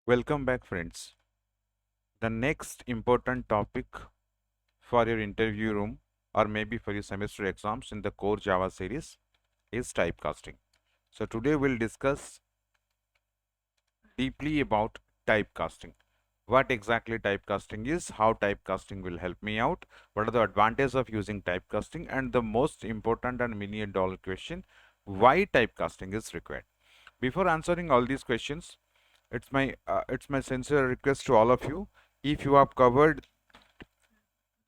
Welcome back, friends. The next important topic for your interview room or maybe for your semester exams in the core Java series is typecasting. So, today we'll discuss deeply about typecasting. What exactly typecasting is, how typecasting will help me out, what are the advantages of using typecasting, and the most important and $1 million question, why typecasting is required. Before answering all these questions, it's my sincere request to all of you. If you have covered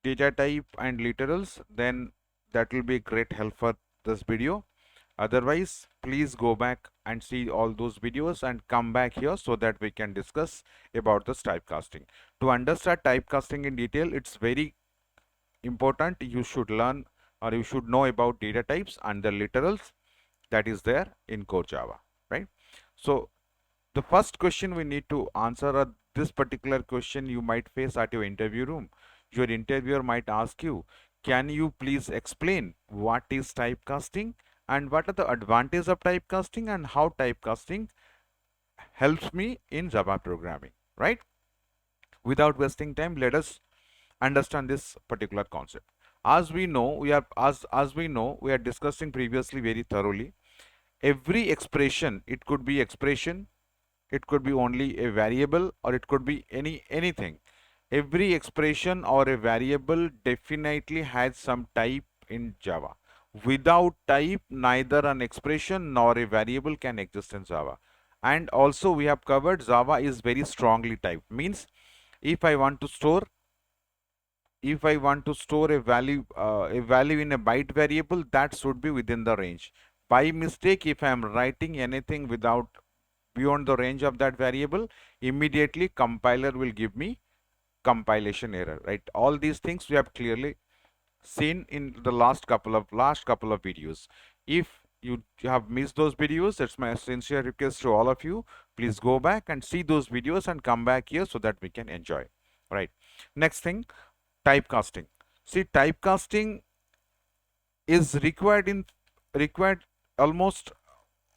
data type and literals, then that will be great help for this video. Otherwise, please go back and see all those videos and come back here so that we can discuss about this typecasting. To understand typecasting in detail, it's very important you should learn or you should know about data types and the literals that is there in core Java, right? So the first question we need to answer, this particular question you might face at your interview room. Your interviewer might ask you, can you please explain what is typecasting and what are the advantages of typecasting and how typecasting helps me in Java programming, right? Without wasting time, let us understand this particular concept. As we know, we are discussing previously very thoroughly. Every expression, it could be expression, it could be only a variable, or it could be anything. Every expression or a variable definitely has some type in Java. Without type, neither an expression nor a variable can exist in Java. And also we have covered Java is very strongly typed. Means if I want to store a value in a byte variable, that should be within the range. By mistake, if I am writing anything without beyond the range of that variable, immediately compiler will give me compilation error, right? All these things we have clearly seen in the last couple of videos. If you have missed those videos, it's my sincere request to all of you, please go back and see those videos and come back here so that we can enjoy, right? Next thing, typecasting. See, typecasting is required almost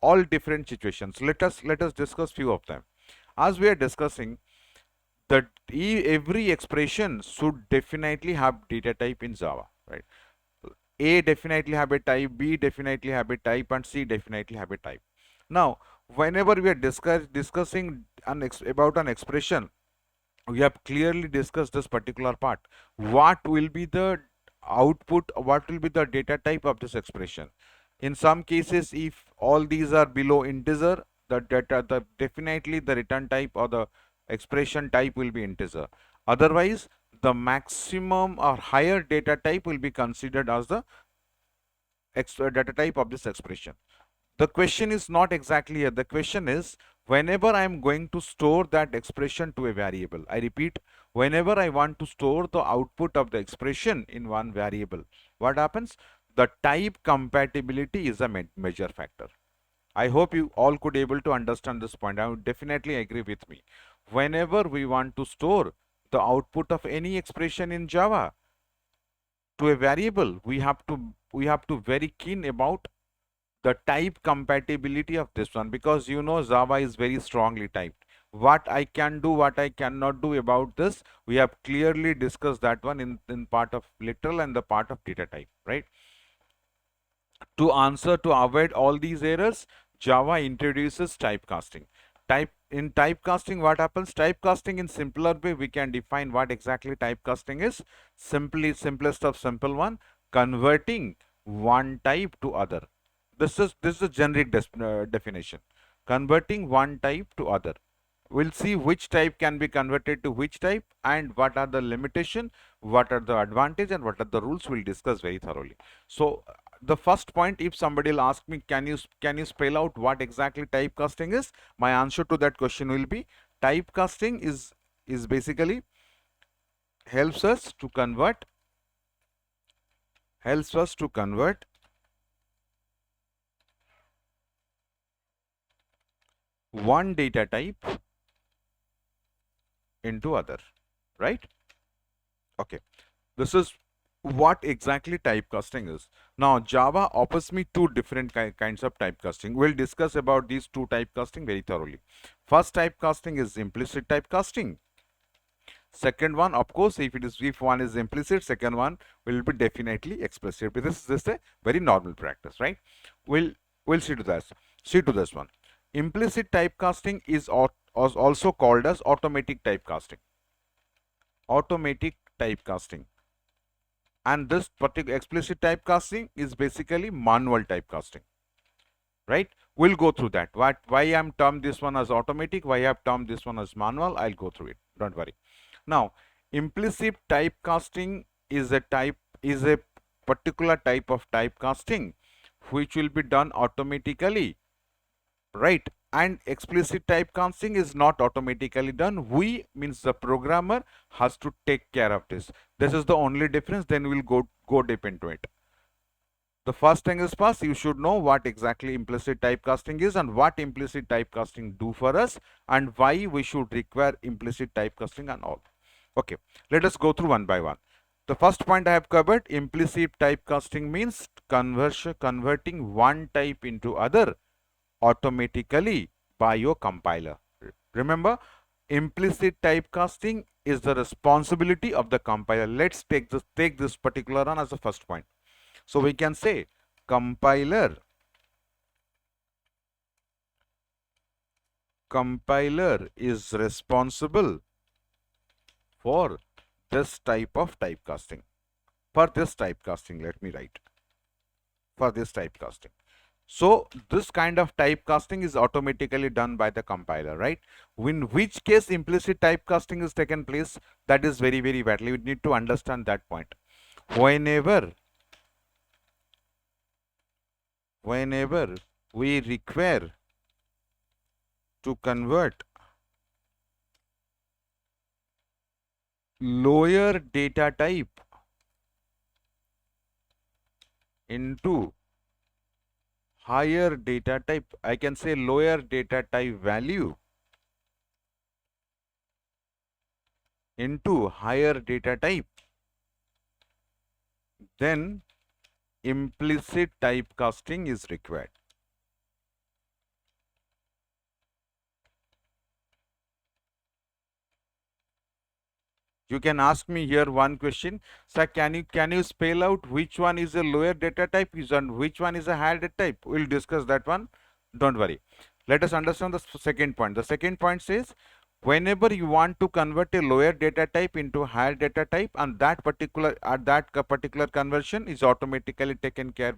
all different situations. Let us discuss few of them. As we are discussing that every expression should definitely have data type in Java, right? A definitely have a type, B definitely have a type, and C definitely have a type. Now, whenever we are discussing about an expression, we have clearly discussed this particular part. What will be the output, what will be the data type of this expression? In some cases, if all these are below integer, the definitely the return type or the expression type will be integer. Otherwise, the maximum or higher data type will be considered as the data type of this expression. The question is not exactly here. The question is, whenever I am going to store that expression to a variable, I repeat, whenever I want to store the output of the expression in one variable, what happens? The type compatibility is a major factor. I hope you all could able to understand this point. I would definitely agree with me. Whenever we want to store the output of any expression in Java to a variable, we have to very keen about the type compatibility of this one, because Java is very strongly typed. What I can do, what I cannot do about this, we have clearly discussed that one in part of literal and the part of data type, right? To avoid all these errors, Java introduces typecasting. In typecasting, what happens? Typecasting, in simpler way, we can define what exactly typecasting is. Simplest of simple one, converting one type to other. This is a generic definition. Converting one type to other. We'll see which type can be converted to which type and what are the limitation, what are the advantage, and what are the rules. We'll discuss very thoroughly. So the first point, if somebody will ask me, can you spell out what exactly typecasting is? My answer to that question will be, typecasting is basically helps us to convert one data type into other, right? Okay, this is what exactly typecasting is. Now, Java offers me two different kinds of typecasting. We'll discuss about these two typecasting very thoroughly. First typecasting is implicit typecasting. Second one, of course, if one is implicit, second one will be definitely explicit. But this is just a very normal practice, right? We'll see to this. See to this one. Implicit typecasting is also called as automatic typecasting. Automatic typecasting. And this particular explicit typecasting is basically manual typecasting, right? We'll go through that. Why I'm termed this one as automatic, why I've termed this one as manual, I'll go through it. Don't worry. Now, implicit typecasting is a particular type of typecasting which will be done automatically, right? And explicit typecasting is not automatically done. We means the programmer has to take care of this. This is the only difference. Then we'll go deep into it. The first thing is first, you should know what exactly implicit typecasting is and what implicit typecasting do for us and why we should require implicit typecasting and all. Okay, let us go through one by one. The first point I have covered, implicit typecasting means converting one type into other automatically by your compiler. Remember, implicit typecasting is the responsibility of the compiler. Let's take this particular one as the first point. So we can say compiler is responsible for this type of typecasting. For this typecasting, let me write. For this typecasting. So this kind of typecasting is automatically done by the compiler, right? In which case implicit typecasting is taken place, that is very, very badly. We need to understand that point. Whenever we require to convert lower data type into higher data type, I can say lower data type value into higher data type, then implicit typecasting is required. You can ask me here one question, sir, can you spell out which one is a lower data type and which one is a higher data type? We'll discuss that one. Don't worry. Let us understand the second point. The second point says, whenever you want to convert a lower data type into higher data type, and that particular conversion is automatically taken care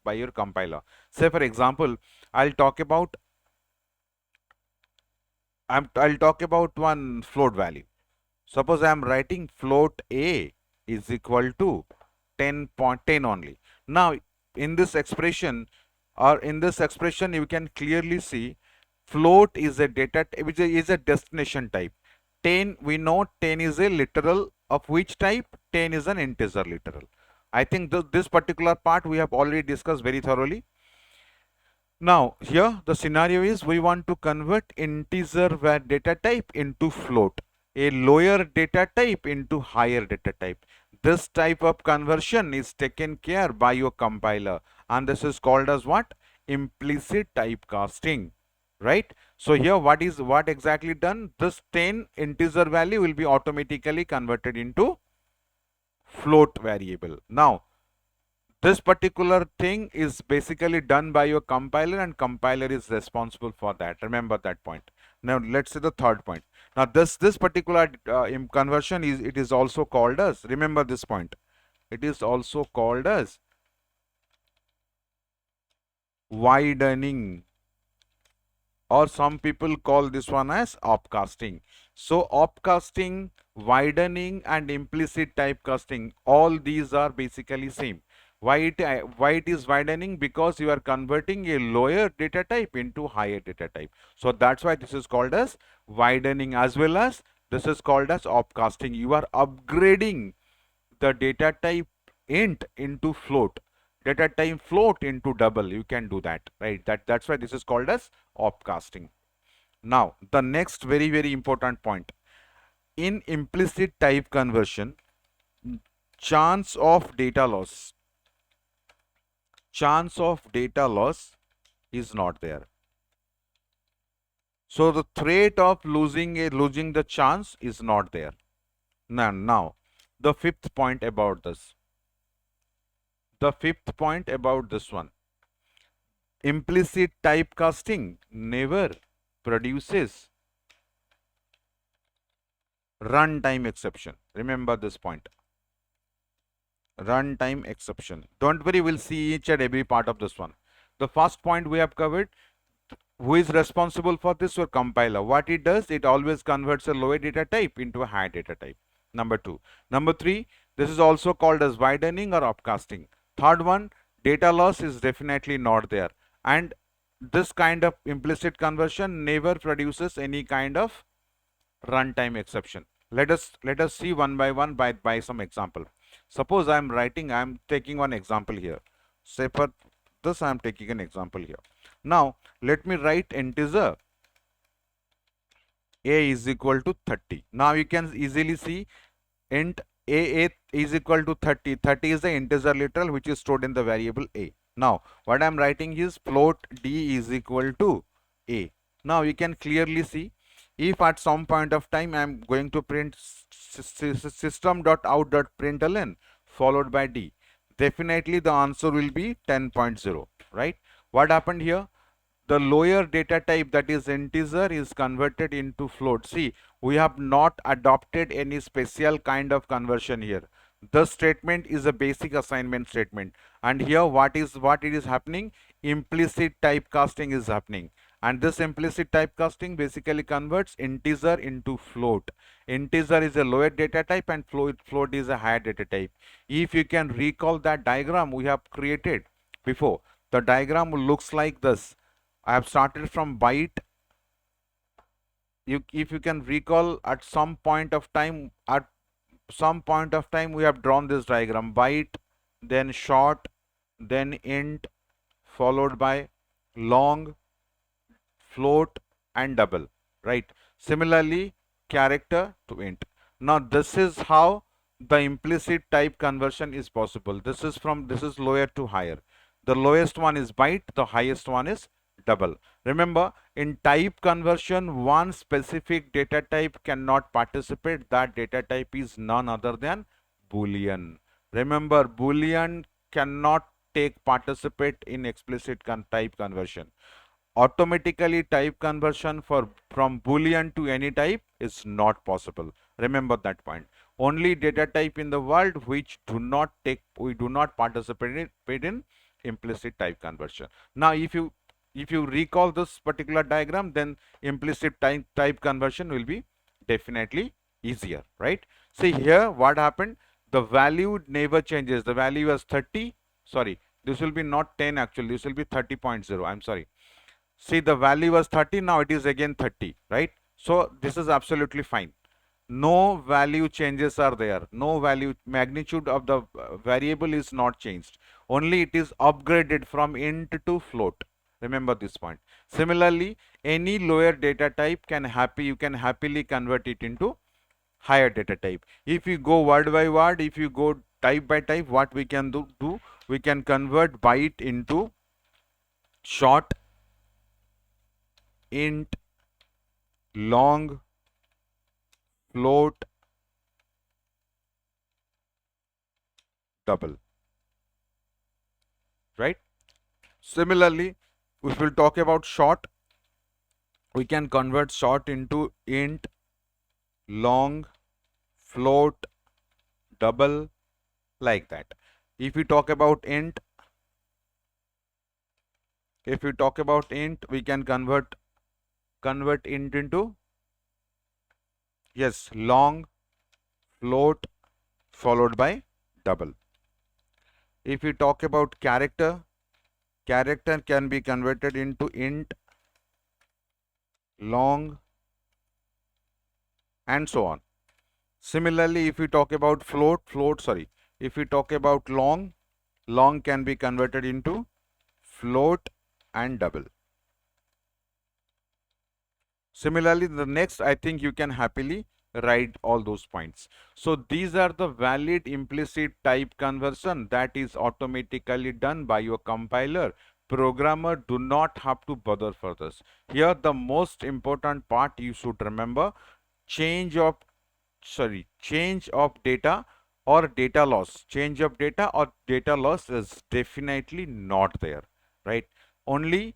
by your compiler. Say for example, I'll talk about one float value. Suppose I am writing float A is equal to 10.10 only. Now in this expression you can clearly see float is a data which is a destination type. 10, we know 10 is a literal, of which type? 10 is an integer literal. I think this particular part we have already discussed very thoroughly. Now here the scenario is we want to convert integer data type into float, a lower data type into higher data type. This type of conversion is taken care by your compiler, and this is called as what? Implicit typecasting, right? So here what exactly done? This 10 integer value will be automatically converted into float variable. Now this particular thing is basically done by your compiler, and compiler is responsible for that. Remember that point. Now let's see the third point. Now this particular conversion is also called as, remember this point, it is also called as widening, or some people call this one as opcasting. So opcasting, widening and implicit typecasting, all these are basically same. Why it is widening? Because you are converting a lower data type into higher data type. So that's why this is called as widening, as well as this is called as opcasting. You are upgrading the data type int into float, data type float into double. You can do that, right? That's why this is called as opcasting. Now the next very, very important point, in implicit type conversion, chance of data loss is not there. So the threat of losing the chance is not there. Now, the fifth point about this. The fifth point about this one. Implicit typecasting never produces runtime exception. Remember this point. Runtime exception. Don't worry, we'll see each and every part of this one. The first point we have covered. Who is responsible for this? Your compiler. What it does, it always converts a lower data type into a higher data type. Number two. Number three, this is also called as widening or upcasting. Third one, data loss is definitely not there. And this kind of implicit conversion never produces any kind of runtime exception. Let us see one by one by some example. Suppose I'm taking one example here. Say for this I'm taking an example here. Now let me write integer a is equal to 30. Now you can easily see int a is equal to 30. 30 is the integer literal which is stored in the variable a. Now what I'm writing is float d is equal to a. Now you can clearly see if at some point of time I'm going to print system.out.println followed by d, definitely the answer will be 10.0, right? What happened here? The lower data type, that is integer, is converted into float. See, we have not adopted any special kind of conversion here. The statement is a basic assignment statement, and here what it is happening, implicit typecasting is happening, and this implicit typecasting basically converts integer into float. Integer is a lower data type and float is a higher data type. If you can recall that diagram we have created before, the diagram looks like this. I have started from byte. If you can recall, at some point of time we have drawn this diagram: byte, then short, then int, followed by long, float, and double, right? Similarly, character to int. Now this is how the implicit type conversion is possible. This is lower to higher. The lowest one is byte, the highest one is double. Remember, in type conversion, one specific data type cannot participate. That data type is none other than Boolean. Remember, Boolean cannot participate in explicit type conversion. Automatically type conversion from Boolean to any type is not possible. Remember that point. Only data type in the world which we do not participate in implicit type conversion. Now if you recall this particular diagram, then implicit type conversion will be definitely easier, right? See here what happened. The value never changes. The value was 30. Sorry, this will be not 10 actually. This will be 30.0. I'm sorry. See, the value was 30, now it is again 30, right? So this is absolutely fine. No value changes are there. No value magnitude of the variable is not changed. Only it is upgraded from int to float. Remember this point. Similarly, any lower data type you can happily convert it into higher data type. If you go word by word, if you go type by type, what we can do we can convert byte into short, int, long, float, double, right? Similarly, if we'll talk about short, we can convert short into int, long, float, double, like that. If we talk about int, we can convert int into, yes, long, float, followed by double. If we talk about character can be converted into int, long, and so on. Similarly, if we talk about if we talk about long can be converted into float and double. Similarly, the next, I think you can happily write all those points. So these are the valid implicit type conversion that is automatically done by your compiler programmer do not have to bother for this. Here the most important part you should remember, change of change of data or data loss. Change of data or data loss is definitely not there, right? Only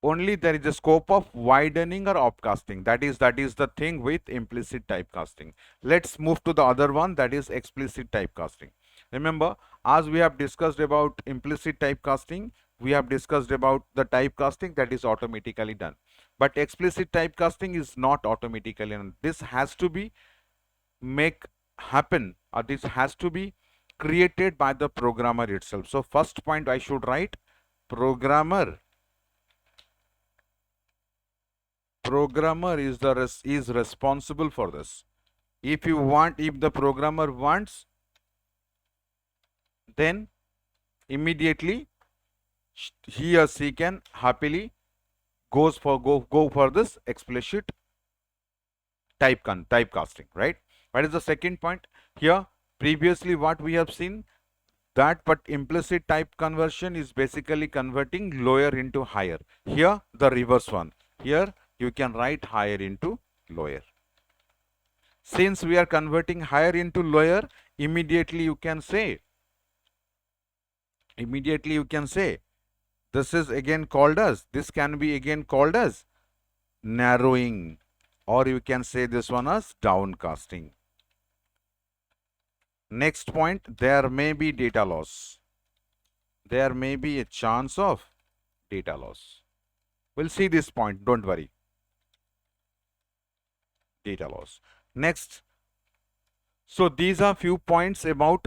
there is a scope of widening or upcasting. That is the thing with implicit typecasting. Let's move to the other one, that is explicit typecasting. Remember, as we have discussed about implicit typecasting, we have discussed about the typecasting that is automatically done, but explicit typecasting is not automatically done. This has to be make happen, or this has to be created by the programmer itself. So first point I should write, programmer is responsible for this. If the programmer wants, then immediately he or she can happily go for this explicit typecasting, right? What is the second point here? Previously what we have seen, that but implicit type conversion is basically converting lower into higher. Here the reverse one. Here you can write higher into lower. Since we are converting higher into lower, immediately you can say this is again called as, this can be again called as narrowing, or you can say this one as downcasting. Next point, there may be data loss. There may be a chance of data loss. We'll see this point, don't worry. Data loss. Next, so these are few points about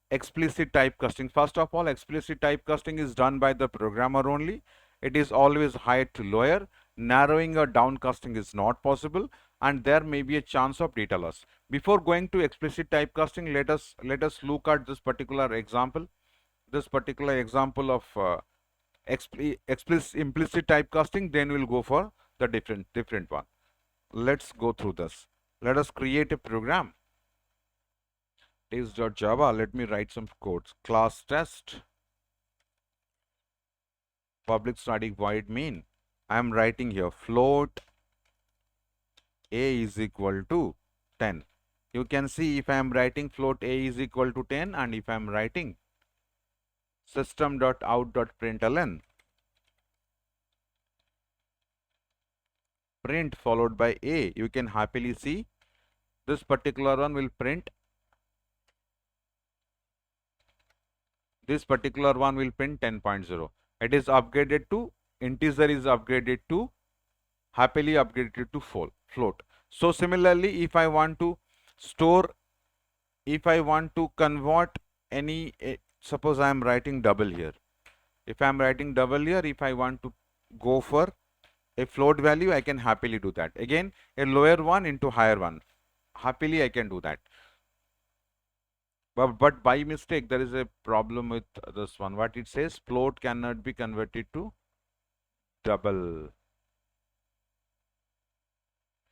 explicit typecasting. First of all, explicit typecasting is done by the programmer only. It is always higher to lower. Narrowing or downcasting is not possible, and there may be a chance of data loss. Before going to explicit typecasting, let us look at this particular example. This particular example of implicit typecasting. Then we'll go for the different one. Let's go through this. Let us create a program. Test.java. Let me write some codes. Class test, public static void main. I am writing here float a is equal to 10. You can see if I am writing float a is equal to 10, and if I am writing system.out.println print followed by a, you can happily see this particular one will print. This particular one will print 10.0. It is upgraded to integer, is upgraded to happily upgraded to float. So similarly, if I want to convert any, suppose I am writing double here. If I am writing double here, if I want to go for a float value, I can happily do that. Again, a lower one into higher one, happily I can do that. But by mistake, there is a problem with this one. What it says, float cannot be converted to double.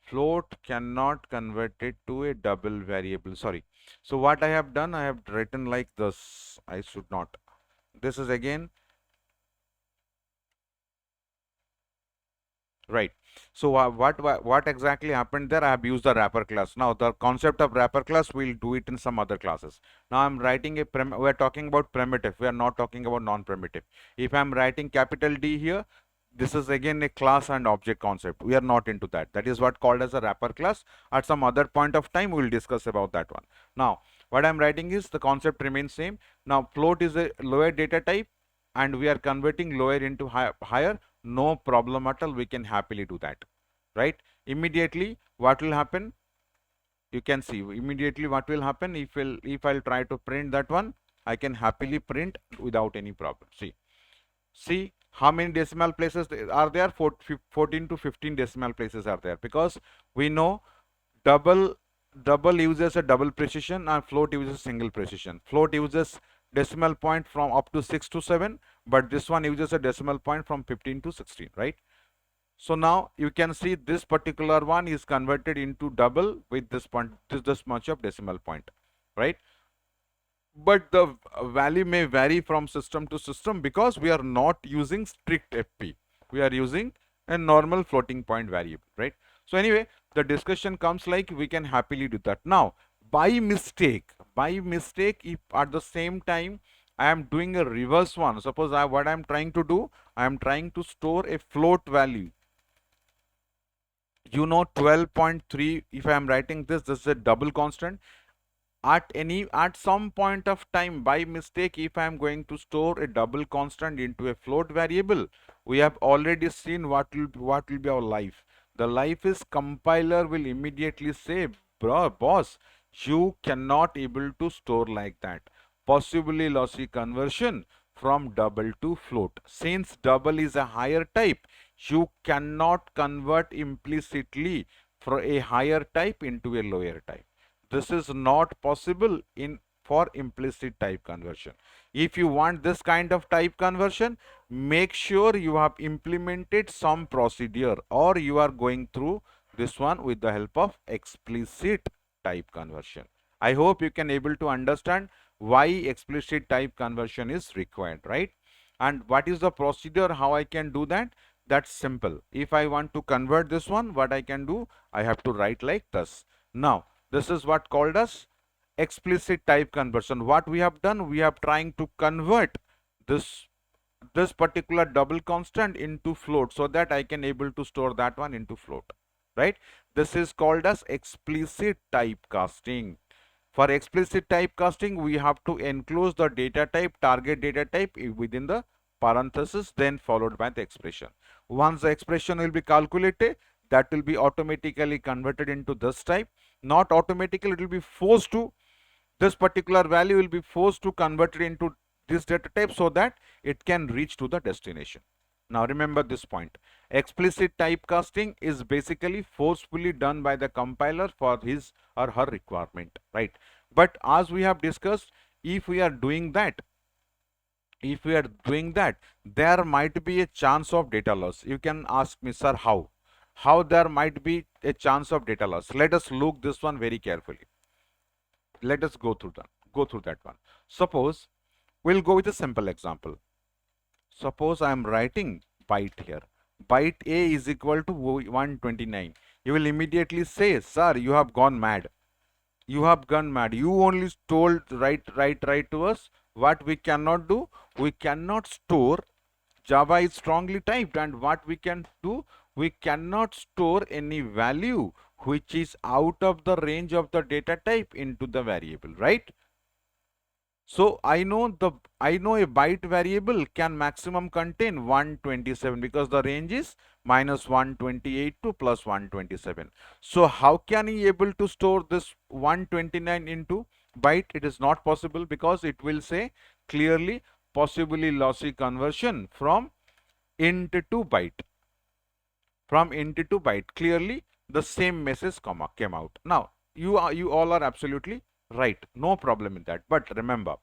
Float cannot convert it to a double variable. Sorry. So what I have done, I have written like this. I should not. This is again right. So what exactly happened there? I have used the wrapper class. Now the concept of wrapper class, we'll do it in some other classes. Now I'm writing we are talking about primitive. We are not talking about non-primitive. If I'm writing capital D here, this is again a class and object concept. We are not into that. That is what called as a wrapper class. At some other point of time, we will discuss about that one. Now what I'm writing is the concept remains same. Now float is a lower data type, and we are converting lower into higher. No problem at all, we can happily do that, right? Immediately what will happen, you can see immediately what will happen. If I'll try to print that one, I can happily print without any problem. See how many decimal places are there? 14 to 15 decimal places are there, because we know double uses a double precision and float uses single precision. Float uses decimal point from up to 6 to 7, but this one uses a decimal point from 15 to 16, right? So now you can see this particular one is converted into double with this point, this much of decimal point, right? but the value may vary from system to system because we are not using strict FP. We are using a normal floating point variable, right? So anyway, the discussion comes like we can happily do that. Now, by mistake, if at the same time I am doing a reverse one, suppose what I am trying to do, I am trying to store a float value. 12.3, if I am writing this is a double constant. At some point of time, by mistake, if I am going to store a double constant into a float variable, we have already seen what will be our life. The life is compiler will immediately say, bro, boss, you cannot able to store like that. Possibly lossy conversion from double to float. Since double is a higher type, you cannot convert implicitly for a higher type into a lower type. This is not possible in for implicit type conversion. If you want this kind of type conversion, make sure you have implemented some procedure or you are going through this one with the help of explicit type conversion. I hope you can able to understand why explicit type conversion is required, right? And what is the procedure, how I can do that? That's simple. If I want to convert this one, what I can do, I have to write like this. Now, this is what called as explicit type conversion. What we have done, we have trying to convert this this particular double constant into float so that I can able to store that one into float, right? This is called as explicit typecasting. For explicit typecasting, we have to enclose the data type, target data type within the parenthesis, then followed by the expression. Once the expression will be calculated, that will be automatically converted into this type. Not automatically, it will be forced to, this particular value will be forced to convert it into this data type so that it can reach to the destination. Now remember this point. Explicit typecasting is basically forcefully done by the compiler for his or her requirement, right? But as we have discussed, if we are doing that, there might be a chance of data loss. You can ask me, sir, how? How there might be a chance of data loss? Let us look this one very carefully. Let us go through that one. Suppose we'll go with a simple example. Suppose I am writing byte here. Byte A is equal to 129. You will immediately say, sir, you have gone mad. You have gone mad. You only told right to us. What we cannot do, we cannot store. Java is strongly typed, and what we can do, we cannot store any value which is out of the range of the data type into the variable, right? So I know a byte variable can maximum contain 127 because the range is minus 128 to plus 127. So how can he able to store this 129 into byte? It is not possible because it will say clearly possibly lossy conversion from int to byte. From int to byte, clearly the same message came out. Now you all are absolutely right, no problem in that. But remember,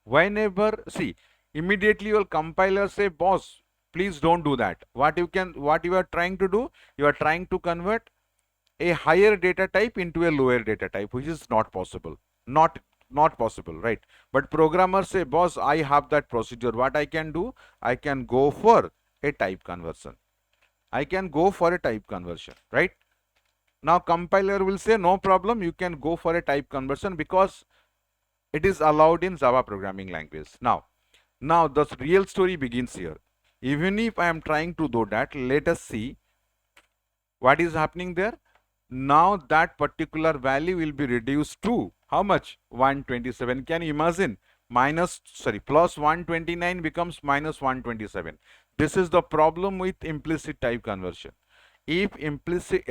whenever, see, immediately your compiler say, boss, please don't do that. What you are trying to do, you are trying to convert a higher data type into a lower data type, which is not possible. Not possible, right? But programmers say, boss, I have that procedure. What I can do, I can go for a type conversion. I can go for a type conversion, right? Now compiler will say, no problem, you can go for a type conversion because it is allowed in Java programming language. Now the real story begins here. Even if I am trying to do that, let us see what is happening there. Now that particular value will be reduced to how much? 127. Can you imagine? Plus 129 becomes minus 127. This is the problem with implicit type conversion. If implicit,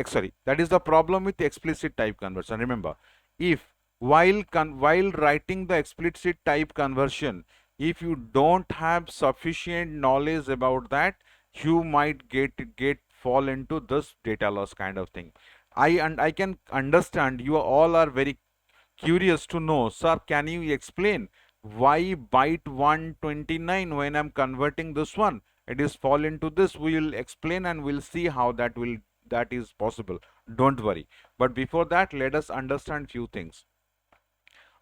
that is the problem with explicit type conversion. Remember, if while writing the explicit type conversion, if you don't have sufficient knowledge about that, you might get fall into this data loss kind of thing. I can understand you all are very curious to know, sir, can you explain why byte 129 when I'm converting this one, it is fall into this? We will explain and we'll see how that is possible. Don't worry. But before that, let us understand few things.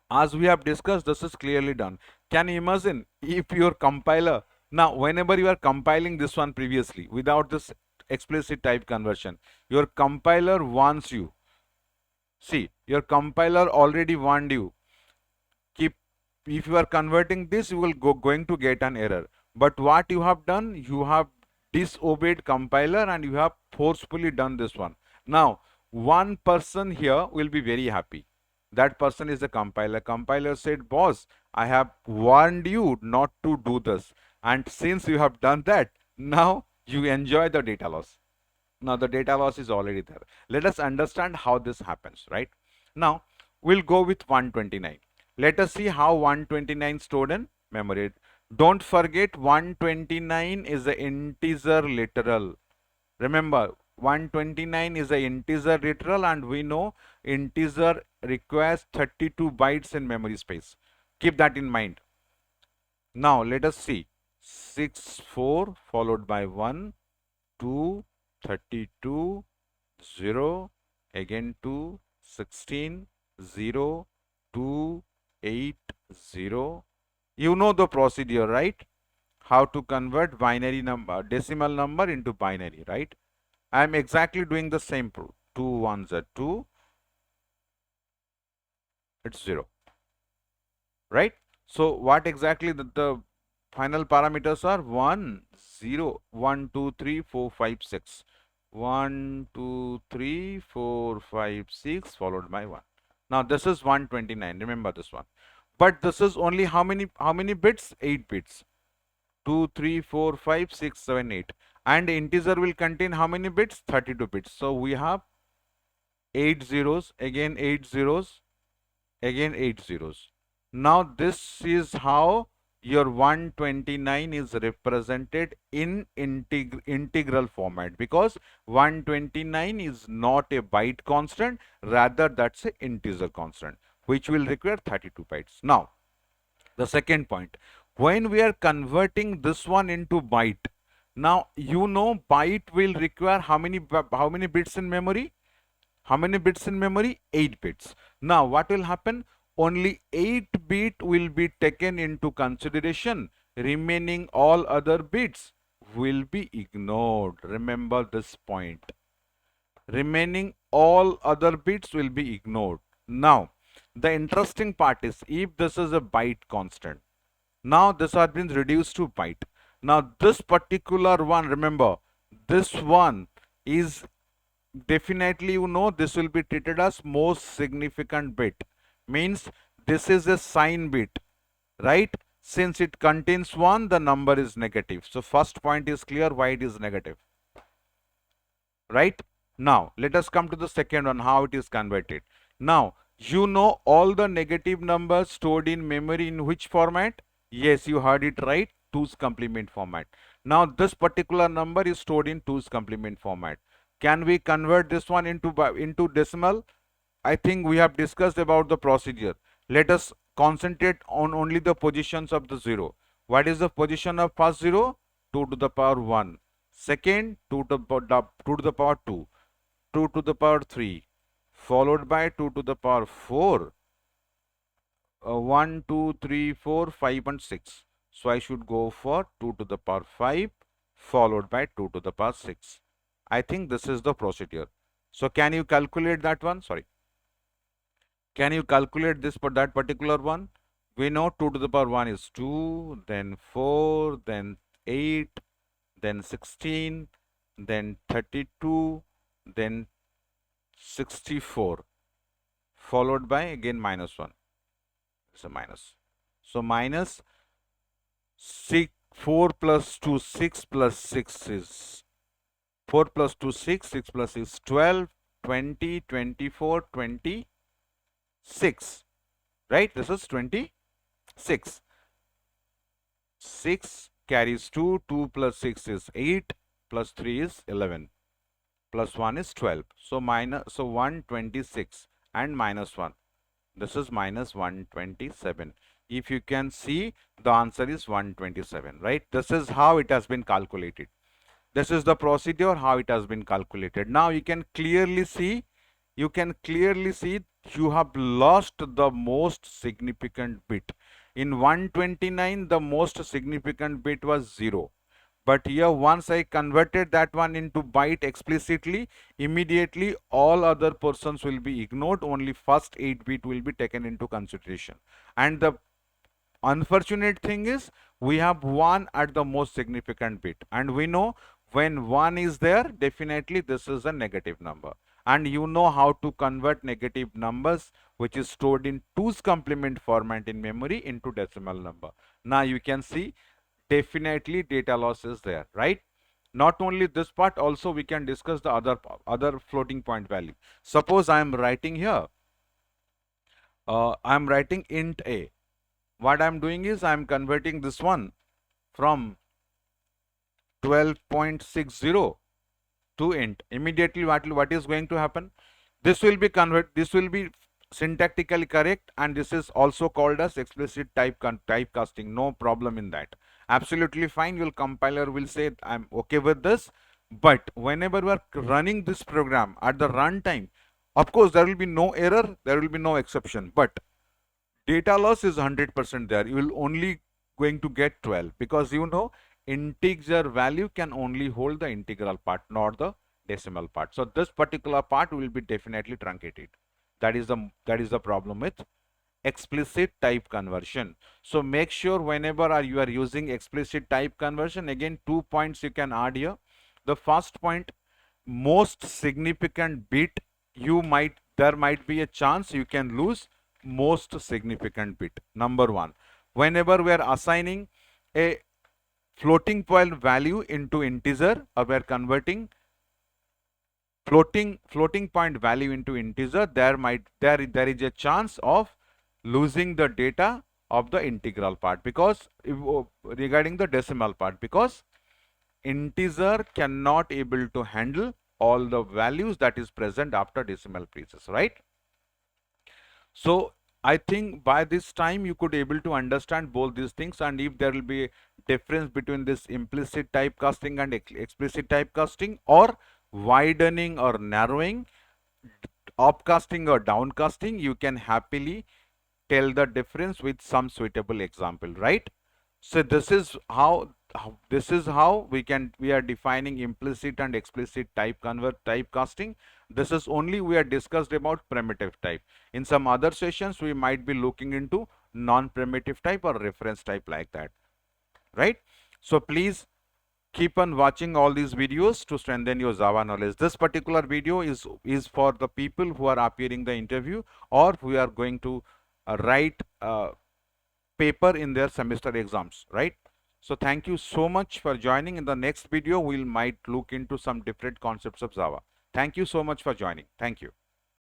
As we have discussed, this is clearly done. Can you imagine if your compiler, now whenever you are compiling this one previously without this explicit type conversion, your compiler wants you, see, your compiler already warned you, keep, if you are converting this, you will going to get an error. But what you have done, you have disobeyed compiler and you have forcefully done this one. Now, one person here will be very happy. That person is the compiler. Compiler said, boss, I have warned you not to do this. And since you have done that, now you enjoy the data loss. Now the data loss is already there. Let us understand how this happens, right? Now we'll go with 129. Let us see how 129 stored in memory. Don't forget 129 is the integer literal. Remember 129 is an integer literal and we know integer requires 32 bytes in memory space. Keep that in mind. Now let us see 64 followed by 1, 2, 32, 0, again 2, 16, 0, 2, 8, 0. You know the procedure, right? How to convert binary number, decimal number into binary, right? I am exactly doing the same. 2 ones are 2, it's 0, right? So what exactly the final parameters are? 1, 0, 1, 2, 3, 4, 5, 6. 1, 2, 3, 4, 5, 6 followed by 1. Now this is 129. Remember this one. But this is only how many bits? 8 bits. 2, 3, 4, 5, 6, 7, 8. And integer will contain how many bits? 32 bits. So we have 8 zeros, again 8 zeros, again 8 zeros. Now this is how your 129 is represented in integral format, because 129 is not a byte constant, rather that's a integer constant which will require 32 bytes. Now the second point, when we are converting this one into byte, now you know byte will require how many bits in memory? How many bits in memory? 8 bits. Now what will happen? Only 8 bit will be taken into consideration. Remaining all other bits will be ignored. Remember this point. Remaining all other bits will be ignored. Now the interesting part is, if this is a byte constant, now this has been reduced to byte. Now this particular one, remember, this one is definitely, you know, this will be treated as most significant bit, means this is a sign bit, right? Since it contains 1, the number is negative. So first point is clear why it is negative, right? Now let us come to the second one, how it is converted. Now you know all the negative numbers stored in memory in which format? Yes, you heard it right, 2's complement format. Now this particular number is stored in 2's complement format. Can we convert this one into decimal? I think we have discussed about the procedure. Let us concentrate on only the positions of the 0. What is the position of first 0? 2 to the power 1. Second, 2 to the power 2. 2 to the power 3. Followed by 2 to the power 4. 1, 2, 3, 4, 5 and 6. So I should go for 2 to the power 5 followed by 2 to the power 6. I think this is the procedure. So can you calculate that one? Sorry. Can you calculate this for that particular one? We know 2 to the power 1 is 2, then 4, then 8, then 16, then 32, then 64, followed by again minus 1. It's a minus. So minus 6, 4 plus 2, 6 plus 6 is 4 plus 2, 6, 6 plus 6, 12, 20, 24, 26, right? This is 26. 6 carries 2, 2 plus 6 is 8, plus 3 is 11, plus 1 is 12. So 126 and minus 1. This is minus 127. If you can see, the answer is 127, right? This is how it has been calculated. This is the procedure how it has been calculated. Now you can clearly see you have lost the most significant bit. In 129, the most significant bit was 0. But here, once I converted that one into byte explicitly, immediately all other portions will be ignored. Only first 8 bit will be taken into consideration. And the unfortunate thing is we have 1 at the most significant bit, and we know when 1 is there, definitely this is a negative number, and you know how to convert negative numbers which is stored in 2's complement format in memory into decimal number. Now you can see definitely data loss is there, right? Not only this part, also we can discuss the other floating point value. Suppose I am writing here, I am writing int a. What I'm doing is I'm converting this one from 12.60 to int. Immediately what is going to happen? This will be this will be syntactically correct, and this is also called as explicit typecasting. No problem in that. Absolutely fine. Your compiler will say I'm okay with this. But whenever we are running this program at the runtime, of course there will be no error, there will be no exception. But data loss is 100% there. You will only going to get 12 because you know integer value can only hold the integral part, not the decimal part. So this particular part will be definitely truncated. That is the problem with explicit type conversion. So make sure whenever you are using explicit type conversion, again 2 points you can add here. The first point, most significant bit, there might be a chance you can lose most significant bit. Number one, whenever we are assigning a floating point value into integer, or we are converting floating point value into integer, there is a chance of losing the data of the integral part, because regarding the decimal part, because integer cannot able to handle all the values that is present after decimal places, right? So I think by this time you could able to understand both these things, and if there will be a difference between this implicit typecasting and explicit typecasting, or widening or narrowing, upcasting or downcasting, you can happily tell the difference with some suitable example, right? So this is how we are defining implicit and explicit typecasting. This is only we are discussed about primitive type. In some other sessions we might be looking into non-primitive type or reference type, like that, right? So please keep on watching all these videos to strengthen your Java knowledge. This particular video is for the people who are appearing the interview, or who are going to write paper in their semester exams, right? So thank you so much for joining. In the next video, we'll might look into some different concepts of Java. Thank you so much for joining. Thank you.